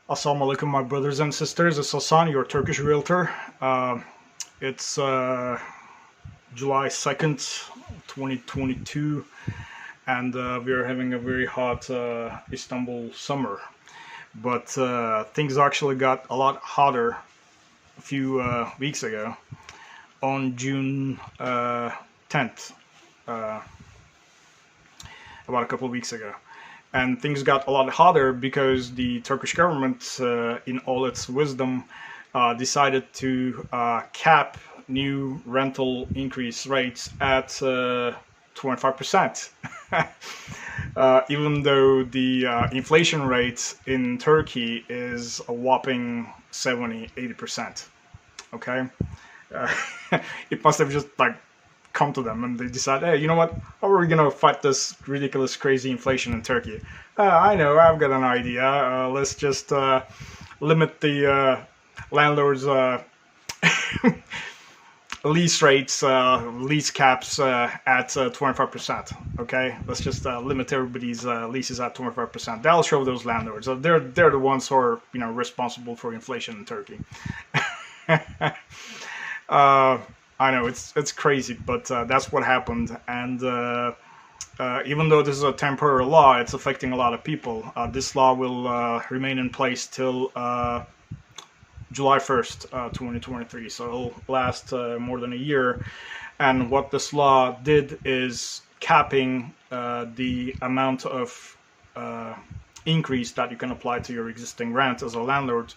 Assalamu alaikum, my brothers and sisters. It's Hasan, your Turkish Realtor. It's July 2nd, 2022, and we are having a very hot Istanbul summer. But things actually got a lot hotter a few weeks ago on June 10th, about a couple of weeks ago. And things got a lot hotter because the Turkish government, in all its wisdom, decided to cap new rental increase rates at 25%. Even though the inflation rate in Turkey is a whopping 70-80%. Okay? Uh, it must have just come to them and they decide, hey, you know what? How are we gonna fight this ridiculous, crazy inflation in Turkey? I know, I've got an idea. Let's just limit the landlords' lease rates, lease caps at 25%. Okay, let's just limit everybody's leases at 25%. That'll show those landlords. They're the ones who are responsible for inflation in Turkey. I know it's crazy, but that's what happened. And even though this is a temporary law, it's affecting a lot of people. This law will remain in place till July 1st, 2023. So it'll last more than a year. And what this law did is capping the amount of increase that you can apply to your existing rent as a landlord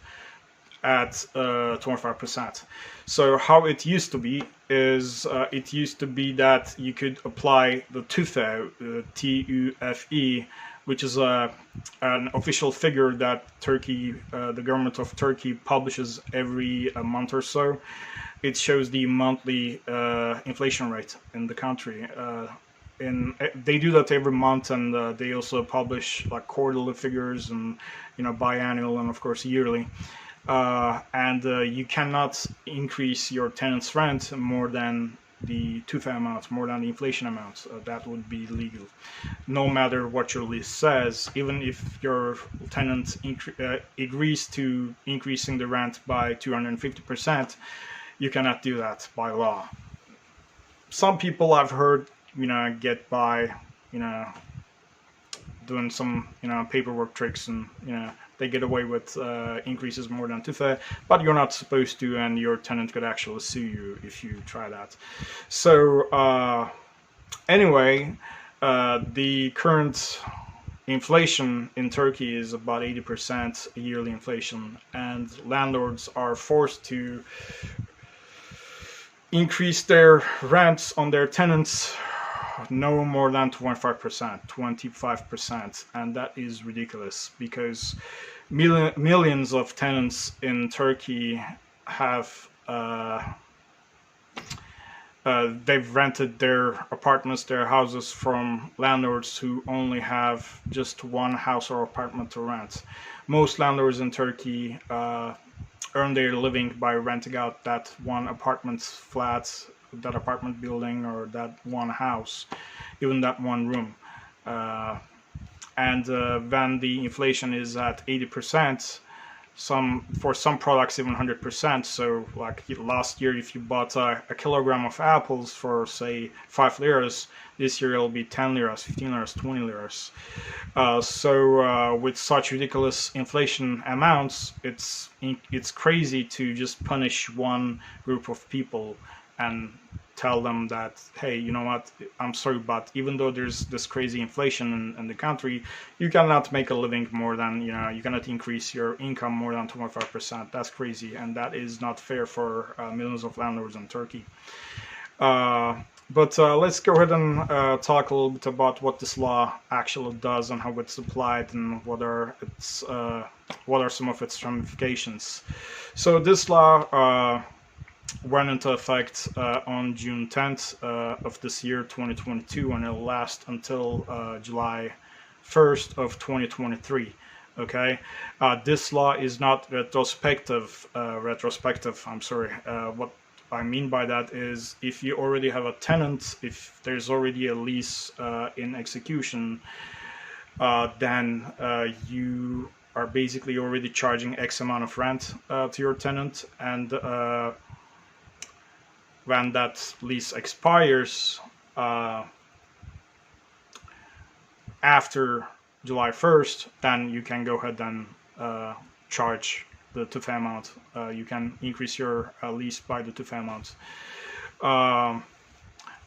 at 25%. So how it used to be is it used to be that you could apply the TÜFE, TUFE, which is an official figure that Turkey, the government of Turkey, publishes every month or so. It shows the monthly inflation rate in the country. They do that every month, and they also publish like quarterly figures and biannual and of course yearly. And you cannot increase your tenant's rent more than the TÜFE amount, more than the inflation amount. That would be legal, no matter what your lease says. Even if your tenant agrees to increasing the rent by 250%, you cannot do that by law. Some people I've heard, get by, doing some, paperwork tricks, and they get away with increases more than TÜFE, but you're not supposed to, and your tenant could actually sue you if you try that. So anyway, the current inflation in Turkey is about 80% yearly inflation, and landlords are forced to increase their rents on their tenants no more than 25%, and that is ridiculous because millions of tenants in Turkey have they've rented their apartments, their houses from landlords who only have just one house or apartment to rent. Most landlords in Turkey earn their living by renting out that one apartment flat, that apartment building, or that one house, even that one room. And when the inflation is at 80%, for some products even 100%. So like last year, if you bought a kilogram of apples for say 5 liras, this year it'll be 10 liras, 15 liras, 20 liras. So with such ridiculous inflation amounts, it's crazy to just punish one group of people and tell them that, hey, you know what, I'm sorry, but even though there's this crazy inflation in the country, you cannot make a living more than, you cannot increase your income more than 25%. That's crazy, and that is not fair for millions of landlords in Turkey. But let's go ahead and talk a little bit about what this law actually does and how it's applied, and what are some of its ramifications. So this law went into effect on June 10th of this year, 2022, and it'll last until July 1st of 2023. Okay, this law is not retrospective. I'm sorry. What I mean by that is, if you already have a tenant, if there's already a lease in execution, then you are basically already charging X amount of rent to your tenant, and when that lease expires after July 1st, then you can go ahead and charge the TUFE amount. You can increase your lease by the TUFE amount.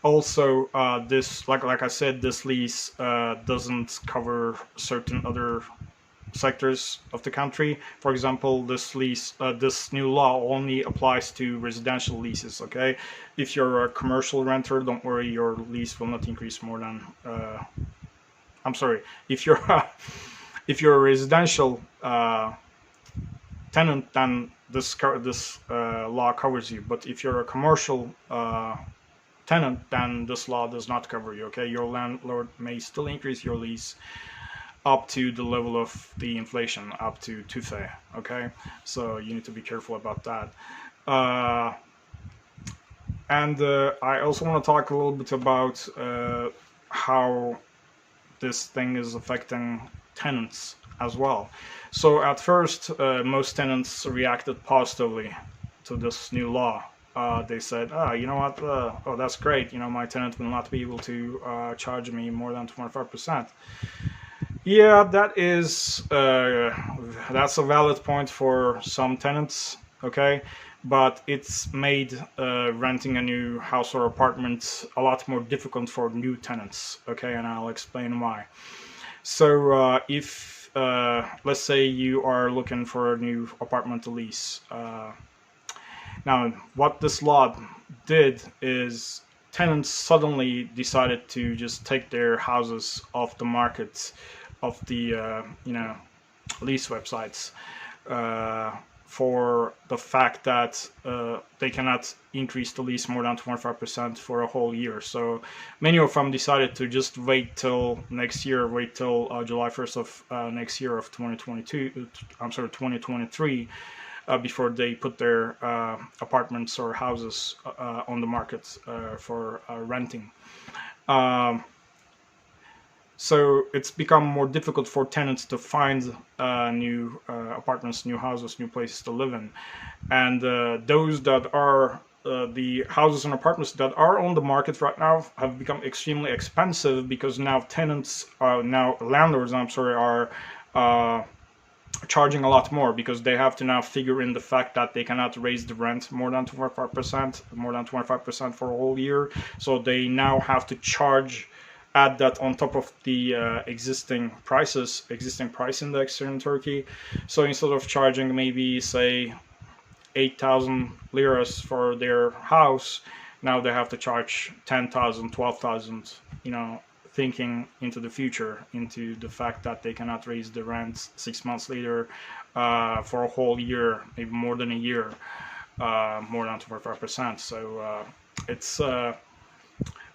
Also, this, like I said, this lease doesn't cover certain other sectors of the country. For example, this lease, this new law only applies to residential leases. Okay, if you're a commercial renter, don't worry, your lease will not increase more than. I'm sorry, if you're if you're a residential tenant, then this law covers you. But if you're a commercial tenant, then this law does not cover you. Okay, your landlord may still increase your lease up to the level of the inflation, up to TUFE. Okay, so you need to be careful about that. And I also want to talk a little bit about how this thing is affecting tenants as well. So at first, most tenants reacted positively to this new law. They said, you know what, oh, that's great. You know, my tenant will not be able to charge me more than 25%. Yeah, that's a valid point for some tenants, okay? But it's made renting a new house or apartment a lot more difficult for new tenants, okay? And I'll explain why. So if, let's say you are looking for a new apartment to lease. Now, what this law did is tenants suddenly decided to just take their houses off the market, of the lease websites, for the fact that they cannot increase the lease more than 25% for a whole year. So many of them decided to just wait till next year, wait till July 1st of next year of 2023, before they put their apartments or houses on the market for renting. So it's become more difficult for tenants to find new apartments, new houses, new places to live in. And those that are the houses and apartments that are on the market right now have become extremely expensive, because now landlords, are charging a lot more, because they have to now figure in the fact that they cannot raise the rent more than 25% for a whole year. So they now have to add that on top of the existing price index here in Turkey. So instead of charging maybe, say, 8,000 liras for their house, now they have to charge 10,000, 12,000, thinking into the future, into the fact that they cannot raise the rent 6 months later for a whole year, maybe more than a year, more than 25%. So it's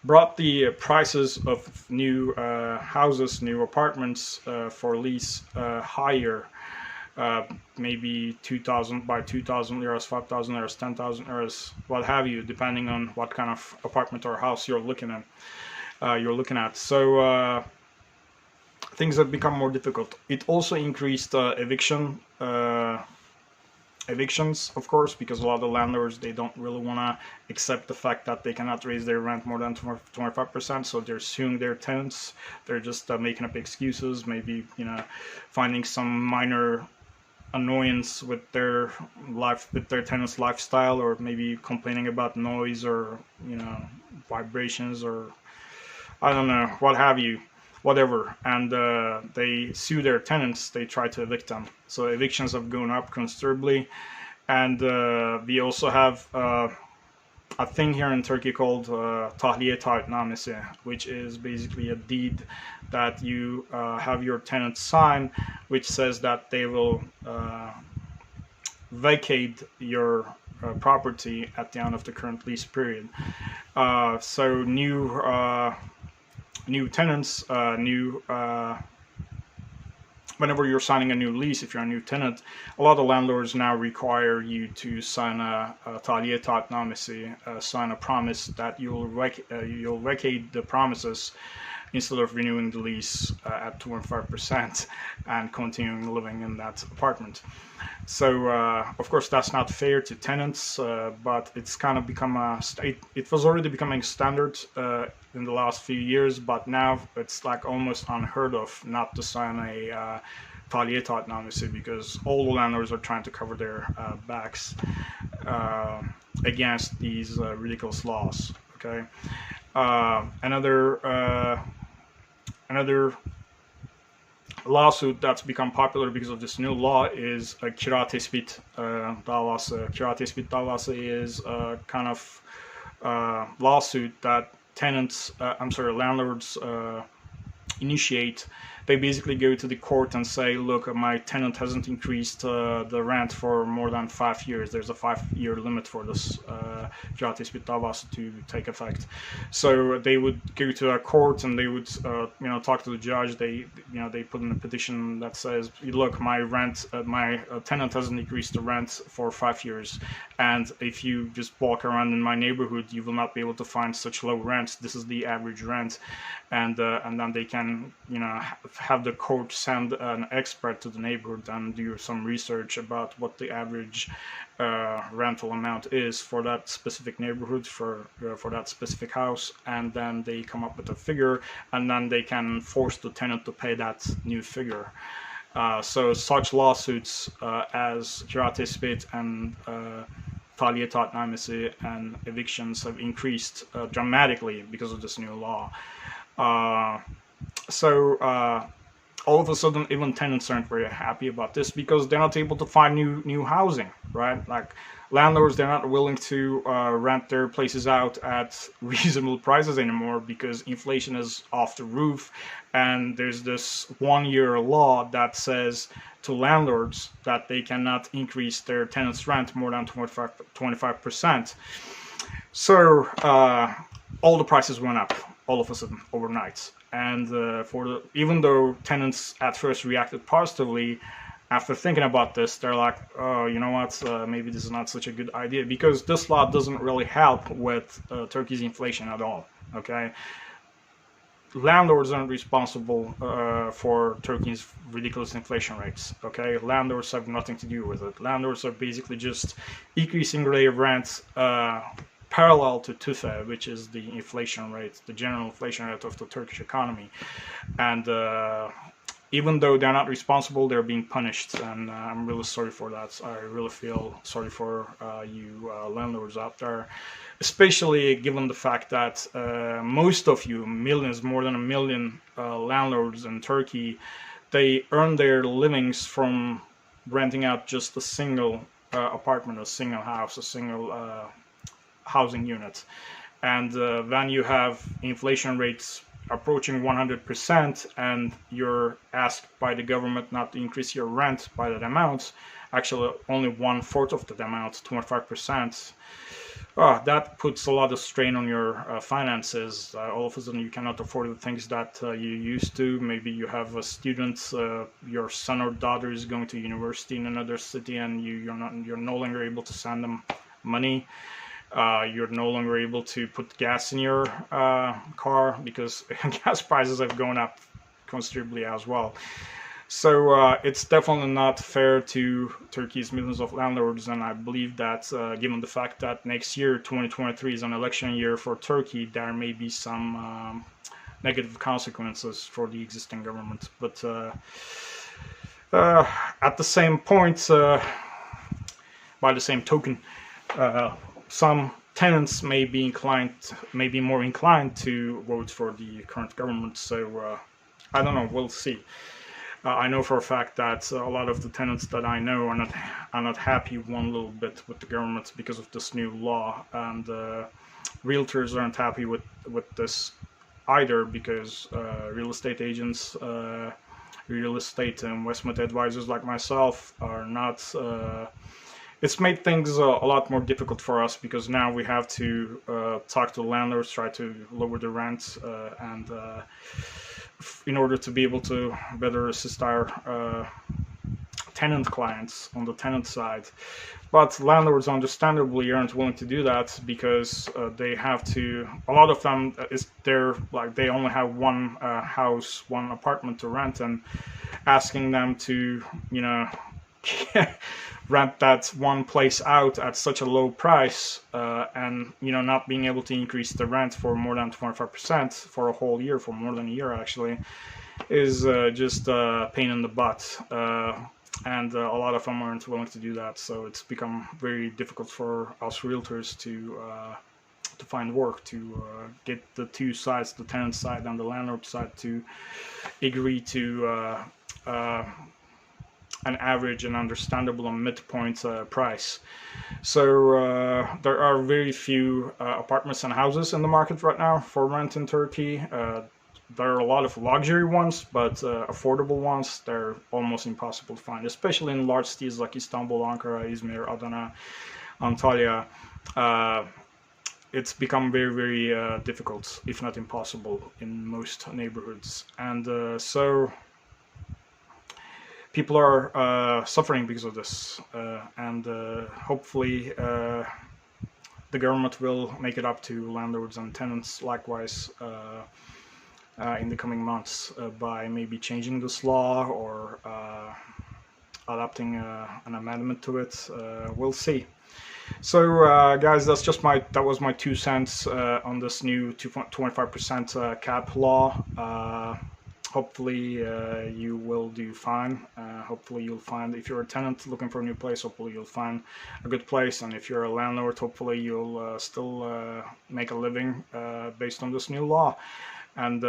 brought the prices of new houses, new apartments for lease higher, maybe 2,000 liras, 5,000 liras, 10,000 liras, what have you, depending on what kind of apartment or house you're looking at. So things have become more difficult. It also increased evictions, of course, because a lot of the landlords, they don't really want to accept the fact that they cannot raise their rent more than 25%. So they're suing their tenants. They're just making up excuses, maybe finding some minor annoyance with their tenant's lifestyle, or maybe complaining about noise or vibrations, or I don't know, what have you, whatever, and they sue their tenants. They try to evict them. So evictions have gone up considerably, and we also have a thing here in Turkey called tahliye taahhütnamesi, which is basically a deed that you have your tenants sign, which says that they will vacate your property at the end of the current lease period. So new tenants, whenever you're signing a new lease, if you're a new tenant, a lot of landlords now require you to sign a tahliye taahhütnamesi, sign a promise that you'll vacate the premises instead of renewing the lease at 2.5% and continuing living in that apartment. So of course that's not fair to tenants, but it's kind of become it was already becoming standard in the last few years, but now it's like almost unheard of not to sign a taatnamesi, because all the landlords are trying to cover their backs against these ridiculous laws. Okay, another lawsuit that's become popular because of this new law is a kira tespit davası. Kira tespit davası is a kind of lawsuit that landlords initiate. They basically go to the court and say, look, my tenant hasn't increased the rent for more than 5 years. There's a 5-year limit for this kira tespit davası to take effect. So they would go to a court and they would talk to the judge. They put in a petition that says, look, my tenant hasn't increased the rent for 5 years, and if you just walk around in my neighborhood, you will not be able to find such low rent. This is the average rent. And then they can have the court send an expert to the neighborhood and do some research about what the average rental amount is for that specific neighborhood, for that specific house, and then they come up with a figure, and then they can force the tenant to pay that new figure. So such lawsuits as kira tespit and taatnamesi and evictions have increased dramatically because of this new law. So all of a sudden, even tenants aren't very happy about this because they're not able to find new housing, right? Like landlords, they're not willing to rent their places out at reasonable prices anymore because inflation is off the roof, and there's this 1-year law that says to landlords that they cannot increase their tenants' rent more than 25%. So all the prices went up all of a sudden overnight. And even though tenants at first reacted positively, after thinking about this, they're like, oh, you know what, maybe this is not such a good idea, because this law doesn't really help with Turkey's inflation at all. Okay, landlords aren't responsible for Turkey's ridiculous inflation rates. Okay, landlords have nothing to do with it. Landlords are basically just increasing their rent parallel to TÜFE, which is the inflation rate, the general inflation rate of the Turkish economy. And even though they're not responsible, they're being punished. And I'm really sorry for that. I really feel sorry for you landlords out there, especially given the fact that most of you, millions, more than 1 million landlords in Turkey, they earn their livings from renting out just a single apartment, a single house, a single housing unit. And when you have inflation rates approaching 100% and you're asked by the government not to increase your rent by that amount, actually only 1/4 of that amount, 25%, that puts a lot of strain on your finances. All of a sudden you cannot afford the things that you used to. Maybe you have a student, your son or daughter is going to university in another city, and you're no longer able to send them money. You're no longer able to put gas in your car because gas prices have gone up considerably as well. So it's definitely not fair to Turkey's millions of landlords, and I believe that given the fact that next year, 2023, is an election year for Turkey, there may be some negative consequences for the existing government. But at the same point, by the same token, some tenants may be more inclined to vote for the current government. So I don't know. We'll see. I know for a fact that a lot of the tenants that I know are not happy one little bit with the government because of this new law, and realtors aren't happy with this either, because real estate agents, real estate investment advisors like myself are not. It's made things a lot more difficult for us, because now we have to talk to landlords, try to lower the rent, and in order to be able to better assist our tenant clients on the tenant side. But landlords understandably aren't willing to do that because they have to. A lot of them they only have one house, one apartment to rent, and asking them to, you know, rent that one place out at such a low price, and, you know, not being able to increase the rent for more than 25% for a whole year, for more than a year actually, is just a pain in the butt. And a lot of them aren't willing to do that, so it's become very difficult for us realtors to find work, to get the two sides, the tenant side and the landlord side, to agree to an average and understandable and midpoint price. So there are very few apartments and houses in the market right now for rent in Turkey. There are a lot of luxury ones, but affordable ones, they're almost impossible to find, especially in large cities like Istanbul, Ankara, Izmir, Adana, Antalya. It's become very, very difficult, if not impossible, in most neighborhoods. And so people are suffering because of this. And hopefully the government will make it up to landlords and tenants likewise in the coming months by maybe changing this law or adopting an amendment to it. We'll see. So guys, that was my 2 cents on this new 25% cap law. Hopefully you will do fine. Hopefully you'll find, if you're a tenant looking for a new place, hopefully you'll find a good place. And if you're a landlord, hopefully you'll still make a living based on this new law. And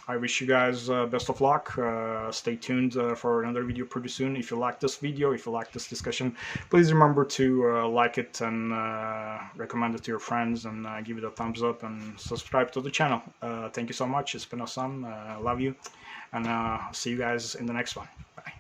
I wish you guys best of luck. Stay tuned for another video pretty soon. If you like this video, if you like this discussion, please remember to like it and recommend it to your friends, and give it a thumbs up and subscribe to the channel. Thank you so much. It's been Hasan. I love you, and see you guys in the next one. Bye.